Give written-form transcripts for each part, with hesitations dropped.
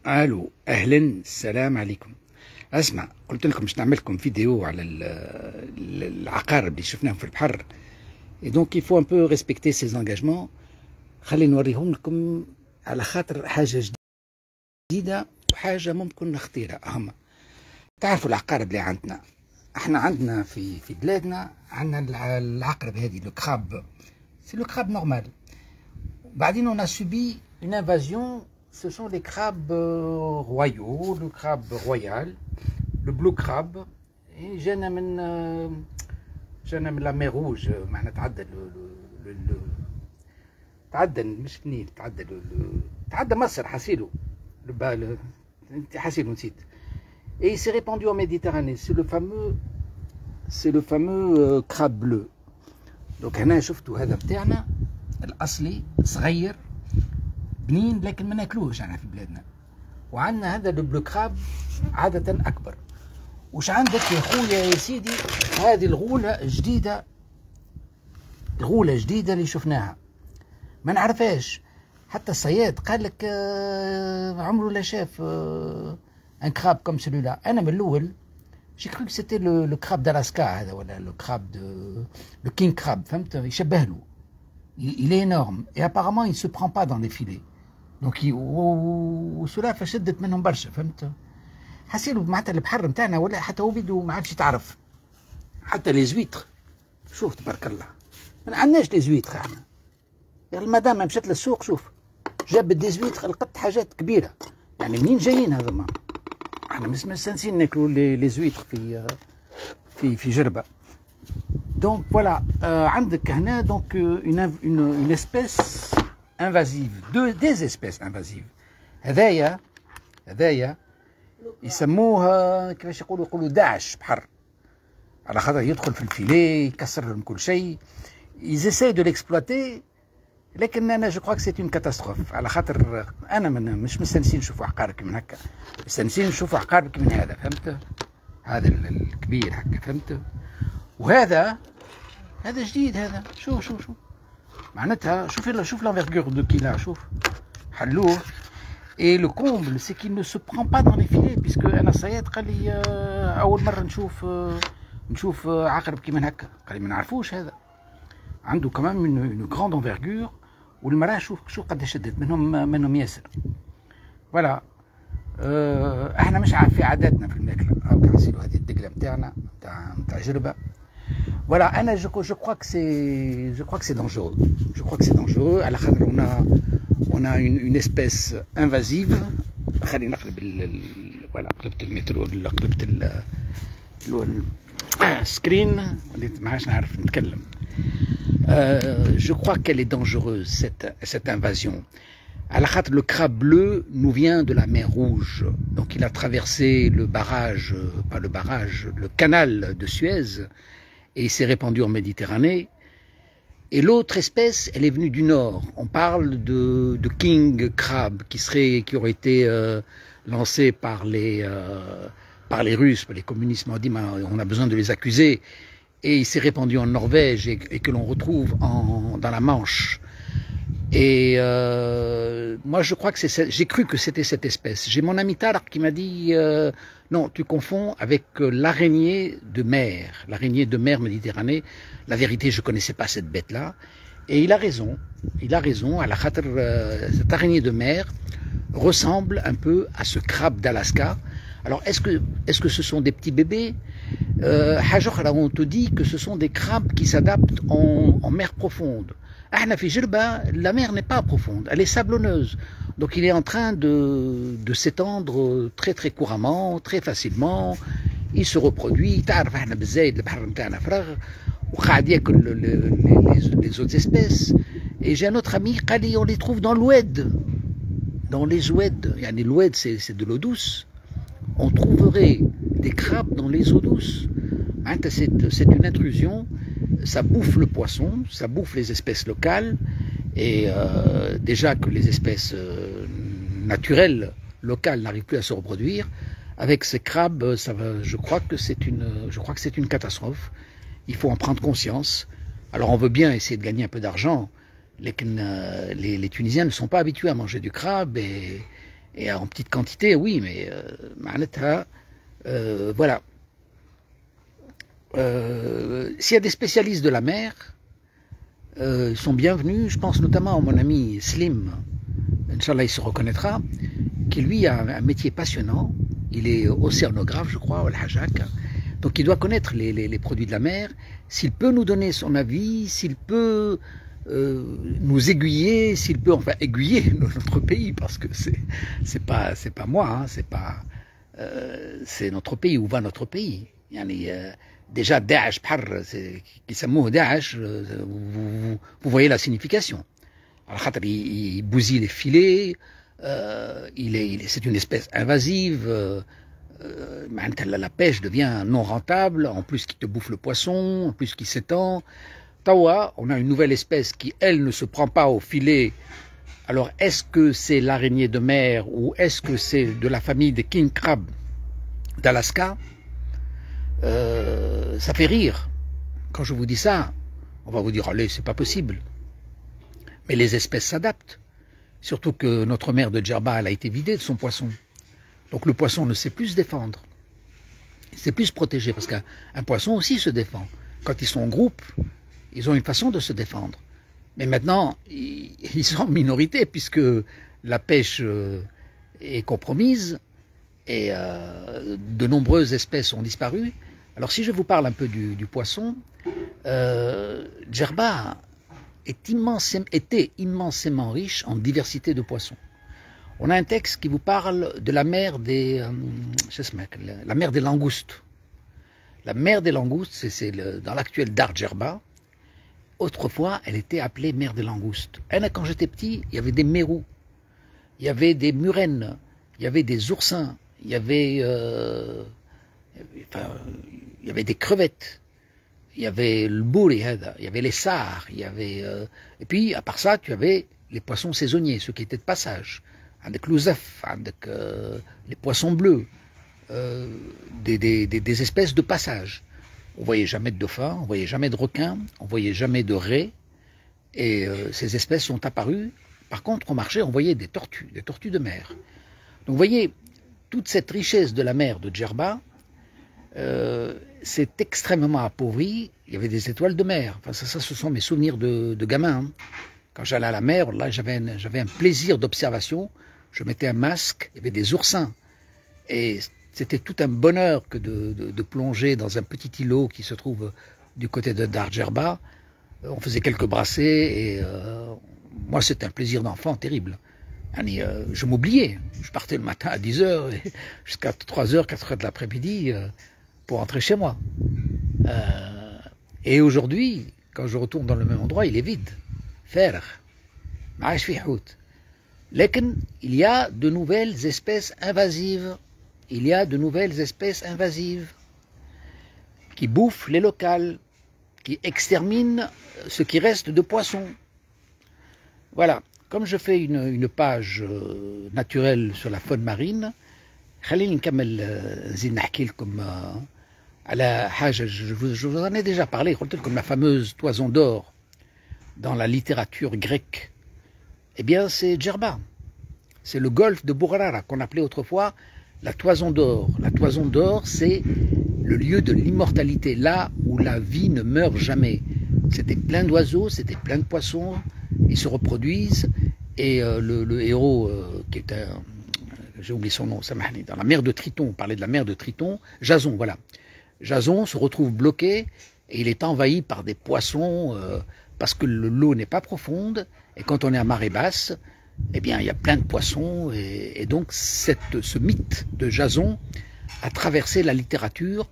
الو اهلا السلام عليكم. اسمع، قلت لكم باش نعمل لكم فيديو على العقارب اللي شفناهم في البحر، اي دونك يفو ان بو ريسبكتي سي زانجاجمون. خليني نوريهم لكم على خاطر حاجه جديده وحاجه ممكن خطيره. هما تعرفوا العقارب اللي عندنا، احنا عندنا في بلادنا عندنا العقرب هذه لو كراب، سي لو كراب نورمال. بعدين on a subi une invasion. Ce sont les crabes royaux, le crabe royal, le blue crabe. Et جانا من la mer rouge. معناتها تعدى مش النيل، تعدى مصر حسيلو حسيلو نسيت. Et il s'est répandu en Méditerranée. C'est le fameux crabe bleu. Donc هنا شفتوا هذا بتاعنا الأصلي صغير بنين، لكن ما ناكلوش احنا في بلادنا. وعندنا هذا البلو كراب عادة أكبر. وش عندك يا خويا يا سيدي؟ هذه الغولة جديدة، الغولة جديدة اللي شفناها ما نعرفهاش. حتى الصياد قال لك عمره لا شاف ان كراب كوم سلولا. أنا من الأول جي كرو سيتي لو كراب دالاسكا هذا، ولا لو كراب لو كينغ كراب، فهمت؟ يشبه له. Il est énorme et apparemment il ne se prend pas dans les filets. Donc وسولا فشدت منهم برشا، فهمت؟ حسيلو معناتها البحر نتاعنا ولا حتى هو بيدو ما عادش تعرف. حتى لي زويتر شوف تبارك الله، ما عندناش لي زويتر احنا. المدام مشات للسوق شوف جابت دي زويتر، لقت حاجات كبيره. يعني منين جايين هذوما؟ احنا مش مستانسين ناكلوا لي زويتر في جربه. Donc voilà, عندك هنا donc une espèce invasive, des espèces invasives. هذايا يسموها كيفاش يقولوا داعش بحر، على خاطر يدخل في الفيلي يكسر لهم كل شيء. ils essayent de l'exploiter، لكن انا جو كخوا كو سي اون كاتاستروف. على خاطر انا مش مستانسين نشوفوا عقارب كي من هكا، مستانسين نشوفوا عقارب كي من هذا، فهمت؟ هذا الكبير هكا، فهمت؟ وهذا جديد هذا. شوف معناتها شوف l'envergure de qu'il a. شوف حلوه. et le comble c'est qu'il ne se prend pas dans les filets، puisque انا الصياد قال لي اول مره نشوف عقرب كي من هكا، قال لي ما نعرفوش هذا. عنده كمان une grande envergure. والمراه شوف قداش شدت منهم ياسر. فوالا احنا مش عارف في عاداتنا في الماكله. هاكا نسيلو هذه الدقله نتاعنا نتاع جربه. Voilà, je crois que c'est dangereux. Je crois que c'est dangereux. À la khadr, on a une espèce invasive. خلينا نقلب voilà قلبت المترو ولا قلبت السكرين وليت ما عادش نعرف نتكلم. Je crois qu'elle est dangereuse cette invasion. À la khadr, le crabe bleu nous vient de la mer Rouge. Donc il a traversé le barrage, pas le barrage, le canal de Suez. Et il s'est répandu en Méditerranée. Et l'autre espèce, elle est venue du nord. On parle de king crab qui aurait été lancé par les Russes, par les communistes. On dit on a besoin de les accuser. Et il s'est répandu en Norvège et que l'on retrouve dans la Manche. Et moi je crois que j'ai cru que c'était cette espèce. J'ai mon ami Tarek qui m'a dit non, tu confonds avec l'araignée de mer Méditerranée. La vérité, je ne connaissais pas cette bête-là. Et il a raison. À la khatr, cette araignée de mer ressemble un peu à ce crabe d'Alaska. Alors est-ce que ce sont des petits bébés? On te dit que ce sont des crabes qui s'adaptent en mer profonde. في جربة la mer n'est pas profonde, elle est sablonneuse. Donc il est en train de s'étendre très très couramment, très facilement. Il se reproduit. تعرف احنا بالزايد البحر نتاعنا فراغ وقاعد ياكل les autres espèces. Et j'ai un autre ami قال لي on les trouve dans l'oued, dans les oueds. يعني l'oued c'est de l'eau douce. On trouverait des crabes dans les eaux douces. C'est une intrusion. Ça bouffe le poisson, ça bouffe les espèces locales. Et déjà que les espèces naturelles, locales, n'arrivent plus à se reproduire, avec ces crabes, je crois que c'est une catastrophe. Il faut en prendre conscience. Alors on veut bien essayer de gagner un peu d'argent, les Tunisiens ne sont pas habitués à manger du crabe Et en petite quantité, oui, mais voilà. S'il y a des spécialistes de la mer, ils sont bienvenus. Je pense notamment à mon ami Slim, Inch'Allah il se reconnaîtra, qui lui a un métier passionnant. Il est océanographe, je crois, Al-Hajjak. Donc il doit connaître les produits de la mer. S'il peut nous donner son avis, s'il peut nous aiguiller, s'il peut enfin aiguiller notre pays, parce que c'est pas moi, hein, c'est notre pays, où va notre pays. Déjà Daesh, vous voyez la signification. Il bousille les filets, c'est une espèce invasive, la pêche devient non rentable, en plus qui te bouffe le poisson, en plus qui s'étend. Tawa, on a une nouvelle espèce qui, elle, ne se prend pas au filet. Alors, est-ce que c'est l'araignée de mer ou est-ce que c'est de la famille des king crabs d'Alaska? Ça fait rire. Quand je vous dis ça, on va vous dire, allez, c'est pas possible. Mais les espèces s'adaptent. Surtout que notre mer de Djerba, elle a été vidée de son poisson. Donc le poisson ne sait plus se défendre. Il sait plus se protéger, parce qu'un poisson aussi se défend. Quand ils sont en groupe, ils ont une façon de se défendre. Mais maintenant, ils sont en minorité, puisque la pêche est compromise, et de nombreuses espèces ont disparu. Alors si je vous parle un peu du poisson, Djerba était immensément riche en diversité de poissons. On a un texte qui vous parle de la mer des langoustes. La mer des langoustes, c'est dans l'actuel Dar Djerba. Autrefois, elle était appelée mer des langoustes. Quand j'étais petit, il y avait des mérous, il y avait des murènes, il y avait des oursins, il y avait des crevettes, il y avait le bourri, il y avait les sars, il y avait et puis à part ça, tu avais les poissons saisonniers, ceux qui étaient de passage, avec l'ouzef, avec les poissons bleus, des espèces de passage. On voyait jamais de dauphins, on voyait jamais de requins, on voyait jamais de raies, et ces espèces sont apparues. Par contre, au marché, on voyait des tortues de mer. Donc vous voyez, toute cette richesse de la mer de Djerba, c'est extrêmement appauvri. Il y avait des étoiles de mer. Enfin, ça ce sont mes souvenirs de gamin. Hein. Quand j'allais à la mer, là, j'avais un plaisir d'observation. Je mettais un masque, il y avait des oursins. Et c'était tout un bonheur que de plonger dans un petit îlot qui se trouve du côté de Dar Djerba. On faisait quelques brassées et moi, c'était un plaisir d'enfant terrible. Je m'oubliais. Je partais le matin à 10h jusqu'à 3h, 4h de l'après-midi pour rentrer chez moi. Et aujourd'hui, quand je retourne dans le même endroit, il est vide. Faire. Il y a de nouvelles espèces invasives. Il y a de nouvelles espèces invasives qui bouffent les locales, qui exterminent ce qui reste de poissons. Voilà. Comme je fais une page naturelle sur la faune marine, je vous en ai déjà parlé, comme la fameuse toison d'or dans la littérature grecque. Eh bien, c'est Djerba. C'est le golfe de Bourara qu'on appelait autrefois la toison d'or. La toison d'or, c'est le lieu de l'immortalité, là où la vie ne meurt jamais. C'était plein d'oiseaux, c'était plein de poissons, ils se reproduisent, et le héros, qui est un... j'ai oublié son nom, Samahni, dans la mer de Triton, on parlait de la mer de Triton, Jason, voilà. Jason se retrouve bloqué, et il est envahi par des poissons, parce que l'eau n'est pas profonde, et quand on est à marée basse, eh bien, il y a plein de poissons, et donc ce mythe de Jason a traversé la littérature,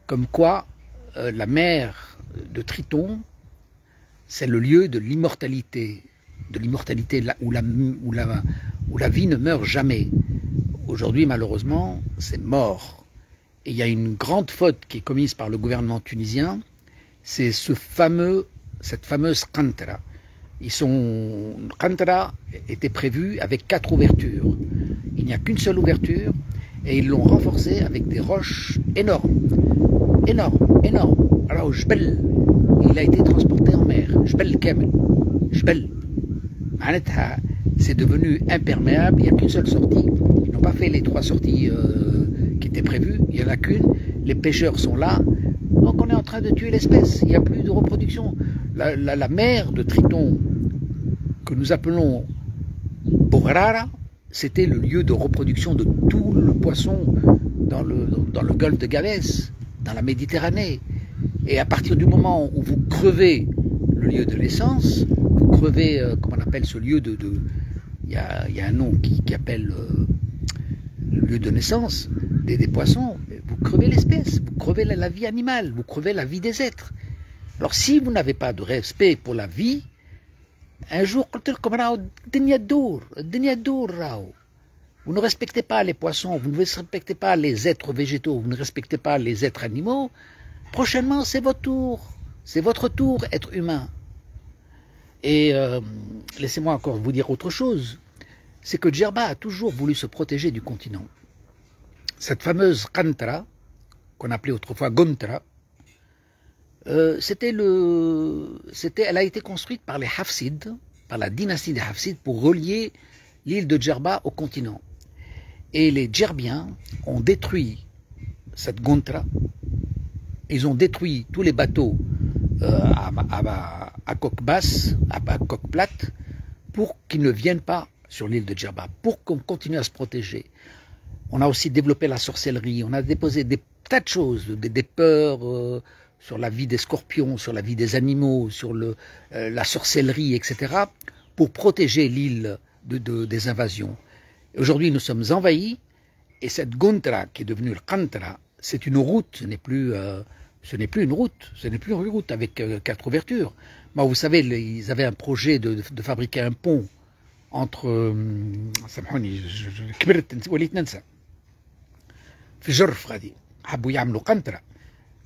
comme quoi la mer de Triton, c'est le lieu de l'immortalité où la vie ne meurt jamais. Aujourd'hui, malheureusement, c'est mort. Et il y a une grande faute qui est commise par le gouvernement tunisien, c'est cette fameuse Qantara. Qantara était prévu avec 4 ouvertures. Il n'y a qu'une seule ouverture, et ils l'ont renforcée avec des roches énormes. Énormes. Alors, Jbel, il a été transporté en mer. Jbel Kamel. Jbel. C'est devenu imperméable, il n'y a qu'une seule sortie. la sortie qui était prévue, il n'y en a qu'une, les pêcheurs sont là, donc on est en train de tuer l'espèce, il n'y a plus de reproduction. La mer de Triton, que nous appelons Borrara, c'était le lieu de reproduction de tout le poisson dans le golfe de Gavès, dans la Méditerranée. Et à partir du moment où vous crevez le lieu de naissance, vous crevez, comment on appelle ce lieu il y a un nom qui appelle le lieu de naissance des poissons, vous crevez l'espèce, vous crevez la vie animale, vous crevez la vie des êtres. Alors si vous n'avez pas de respect pour la vie, un jour, vous ne respectez pas les poissons, vous ne respectez pas les êtres végétaux, vous ne respectez pas les êtres animaux, prochainement c'est votre tour, être humain. Et laissez-moi encore vous dire autre chose, c'est que Djerba a toujours voulu se protéger du continent. Cette fameuse Qantra, qu'on appelait autrefois Gontra, elle a été construite par les Hafsides, par la dynastie des Hafsides, pour relier l'île de Djerba au continent. Et les Djerbiens ont détruit cette Gontra, ils ont détruit tous les bateaux à coque basse, à coque plate, pour qu'ils ne viennent pas sur l'île de Djerba, pour qu'on continue à se protéger. On a aussi développé la sorcellerie, on a déposé des tas de choses, des peurs, sur la vie des scorpions, sur la vie des animaux, sur la sorcellerie, etc., pour protéger l'île des invasions. Aujourd'hui, nous sommes envahis, et cette Gontra, qui est devenue le Qantra, c'est une route, ce n'est plus une route avec 4 ouvertures. Moi, vous savez, ils avaient un projet de fabriquer un pont entre...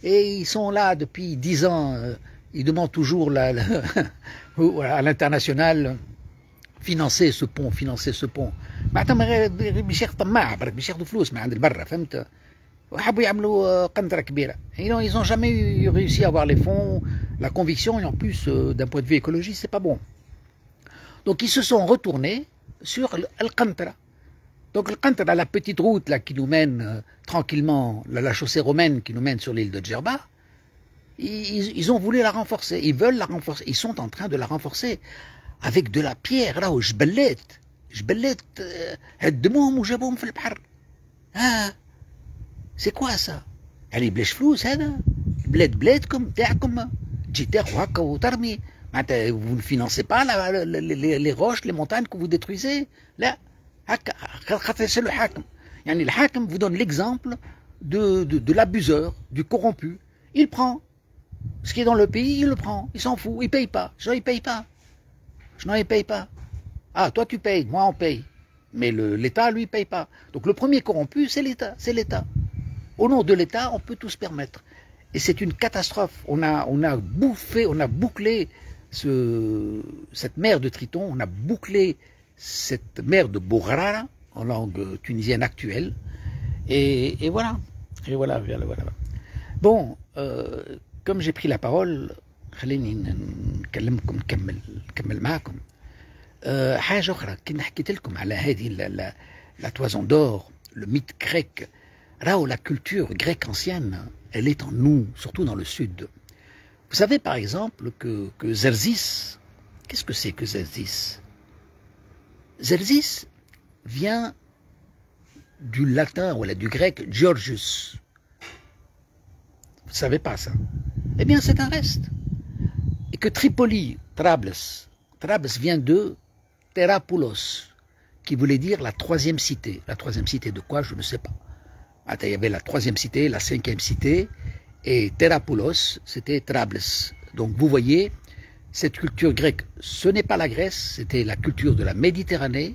Et ils sont là depuis 10 ans, ils demandent toujours à l'international financer ce pont. Ils n'ont jamais réussi à avoir les fonds, la conviction, et en plus, d'un point de vue écologique, c'est pas bon. Donc ils se sont retournés sur Al-Qantra. Donc le Qantra, la petite route là, qui nous mène tranquillement, la chaussée romaine qui nous mène sur l'île de Djerba, ils ont voulu la renforcer, ils veulent la renforcer, ils sont en train de la renforcer avec de la pierre, là, جبلات هدموهم وجابوهم في البحر. C'est quoi ça؟ يعني بلاش فلوس هذا؟ بلادكم تاعكم تجي تاخذ هكا وترمي، معناتها vous ne financez pas les roches, les montagnes que vous détruisez. لا هكا خاطر c'est le حاكم. يعني الحاكم vous donne l'exemple de l'abuseur, du corrompu. Il prend ce qui est dans le pays, il le prend, il s'en fout, il paye pas. Je n'en paye pas. Ah, toi tu payes, moi on paye. Mais l'État, lui, paye pas. Donc le premier corrompu, c'est l'État. Au nom de l'État, on peut tout se permettre. Et c'est une catastrophe. On a bouclé cette mer de Triton, on a bouclé cette mer de Borrara, en langue tunisienne actuelle. Et voilà. Voilà. Bon, comme j'ai pris la parole, خليني نكلمكم نكمل معكم. حاجة أخرى كنا حكيت لكم على هذه la toison d'or, le mythe grec. Là, la culture grecque ancienne, elle est en nous, surtout dans le sud. Vous savez par exemple que Xerxes, qu'est-ce que c'est que Xerxes? Xerxes vient du latin, ou du grec, Georgius. Vous ne savez pas ça? Eh bien, c'est un reste. Et que Tripoli, Trabes vient de Terapoulos, qui voulait dire la troisième cité. La troisième cité de quoi? Je ne sais pas. Il y avait la troisième cité, la cinquième cité, et Terapoulos, c'était Trabes. Donc vous voyez, cette culture grecque, ce n'est pas la Grèce, c'était la culture de la Méditerranée,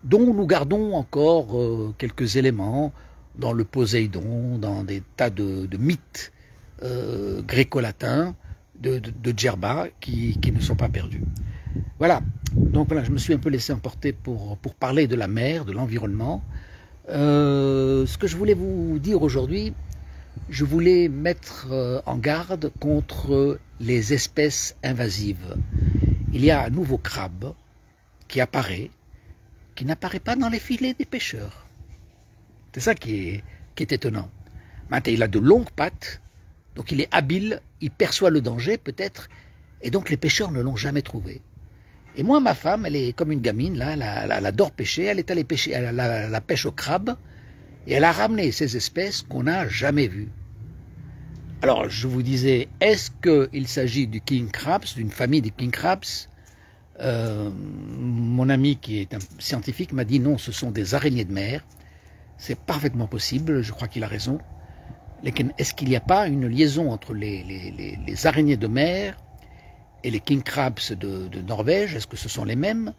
dont nous gardons encore quelques éléments dans le Poséidon, dans des tas de mythes gréco-latins de Djerba qui ne sont pas perdus. Voilà, donc voilà, je me suis un peu laissé emporter pour parler de la mer, de l'environnement. Ce que je voulais vous dire aujourd'hui, je voulais mettre en garde contre les espèces invasives. Il y a un nouveau crabe qui apparaît, qui n'apparaît pas dans les filets des pêcheurs. C'est ça qui est étonnant. Maintenant, il a de longues pattes, donc il est habile, il perçoit le danger peut-être, et donc les pêcheurs ne l'ont jamais trouvé. Et moi, ma femme, elle est comme une gamine, là, elle adore pêcher, elle est allée pêcher, elle a la pêche au crabe, et elle a ramené ces espèces qu'on n'a jamais vues. Alors, je vous disais, est-ce qu'il s'agit du king crabs, d'une famille de king crabs? Mon ami qui est un scientifique m'a dit non, ce sont des araignées de mer. C'est parfaitement possible, je crois qu'il a raison. Est-ce qu'il n'y a pas une liaison entre les araignées de mer et les king crabs de Norvège? Est-ce que ce sont les mêmes?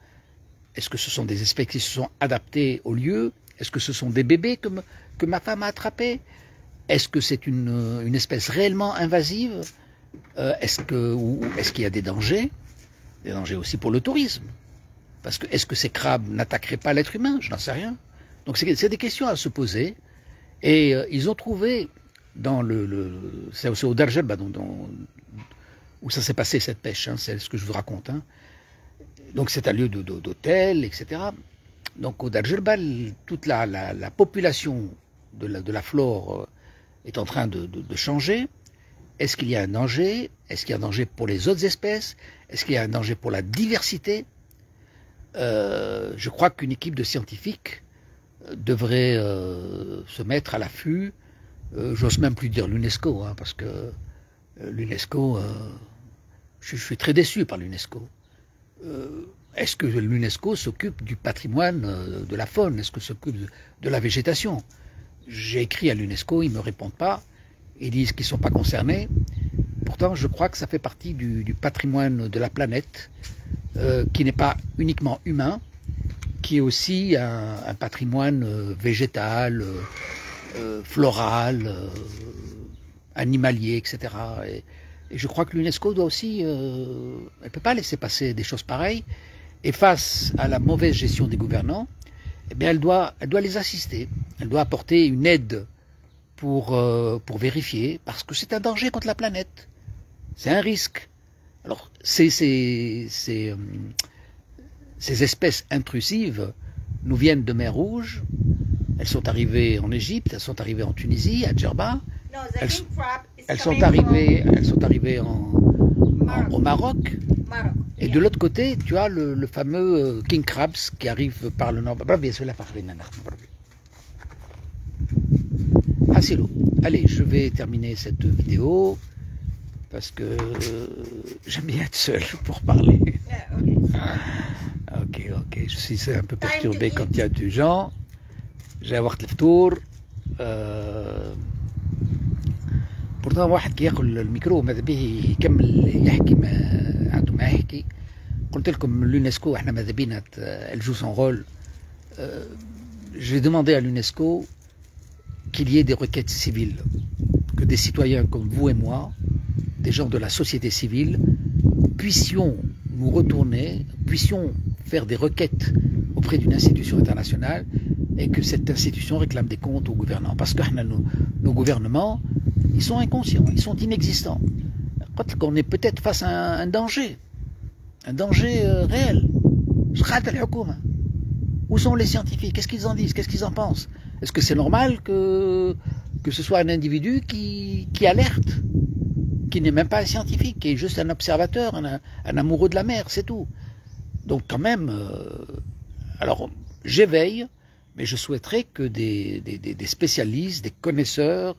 Est-ce que ce sont des espèces qui se sont adaptées au lieu? Est-ce que ce sont des bébés que ma femme a attrapés? Est-ce que c'est une espèce réellement invasive? Est-ce qu'il y a des dangers? Des dangers aussi pour le tourisme. Parce que est-ce que ces crabes n'attaqueraient pas l'être humain? Je n'en sais rien. Donc c'est des questions à se poser. Et ils ont trouvé dans c'est au Darjelba où ça s'est passé cette pêche, hein, c'est ce que je vous raconte. Hein. Donc c'est un lieu d'hôtel, etc. Donc au Darjelba, toute la population de la flore est en train de changer. Est-ce qu'il y a un danger? Est-ce qu'il y a un danger pour les autres espèces? Est-ce qu'il y a un danger pour la diversité? Je crois qu'une équipe de scientifiques devrait se mettre à l'affût. J'ose même plus dire l'UNESCO, hein, parce que l'UNESCO, je suis très déçu par l'UNESCO. Est-ce que l'UNESCO s'occupe du patrimoine de la faune? Est-ce que s'occupe de la végétation? J'ai écrit à l'UNESCO, ils ne me répondent pas. Ils disent qu'ils ne sont pas concernés. Pourtant, je crois que ça fait partie du patrimoine de la planète, qui n'est pas uniquement humain, qui est aussi un patrimoine végétal, floral, animalier, etc. Et je crois que l'UNESCO doit aussi... elle ne peut pas laisser passer des choses pareilles. Et face à la mauvaise gestion des gouvernants, eh bien, elle doit les assister. Elle doit apporter une aide pour vérifier, parce que c'est un danger contre la planète. C'est un risque. Alors, ces espèces intrusives nous viennent de mer Rouge. Elles sont arrivées en Égypte, elles sont arrivées en Tunisie, à Djerba. Elles sont arrivées au Maroc. Et de l'autre côté, tu as le fameux king crabs qui arrive par le nord. Ah, c'est l'eau. Allez, je vais terminer cette vidéo parce que j'aime bien être seul pour parler. Ok, je suis un peu perturbé quand il y a du gens. J'ai avoir le tour. pourtant واحد كياكل الميكرو ماذا به يكمل يحكي ما عنده ما يحكي. قلت لكم l'UNESCO احنا ماذا بينا elle joue son rôle. J'ai demandé à l'UNESCO qu'il y ait des requêtes civiles, que des citoyens comme vous et moi, des gens de la société civile, puissions nous retourner, puissions faire des requêtes auprès d'une institution internationale et que cette institution réclame des comptes aux gouvernants. Parce que nos gouvernements, ils sont inconscients, ils sont inexistants. On est peut-être face à un danger réel. Où sont les scientifiques? Qu'est-ce qu'ils en disent? Qu'est-ce qu'ils en pensent? Est-ce que c'est normal que ce soit un individu qui alerte, qui n'est même pas un scientifique, qui est juste un observateur, un amoureux de la mer, c'est tout. Donc quand même, alors j'éveille, mais je souhaiterais que des spécialistes, des connaisseurs,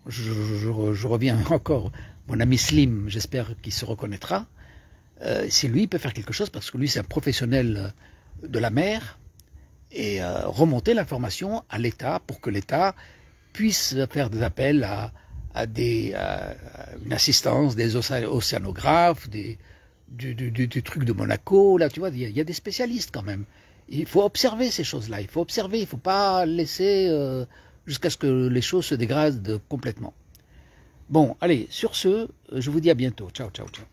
je reviens encore, mon ami Slim, j'espère qu'il se reconnaîtra, si lui peut faire quelque chose, parce que lui c'est un professionnel de la mer, et remonter l'information à l'État pour que l'État puisse faire des appels à une assistance des océanographes, du truc de Monaco, là tu vois, il y a des spécialistes quand même. Il faut observer ces choses-là, il faut observer, il ne faut pas laisser jusqu'à ce que les choses se dégradent complètement. Bon, allez, sur ce, je vous dis à bientôt. Ciao, ciao, ciao.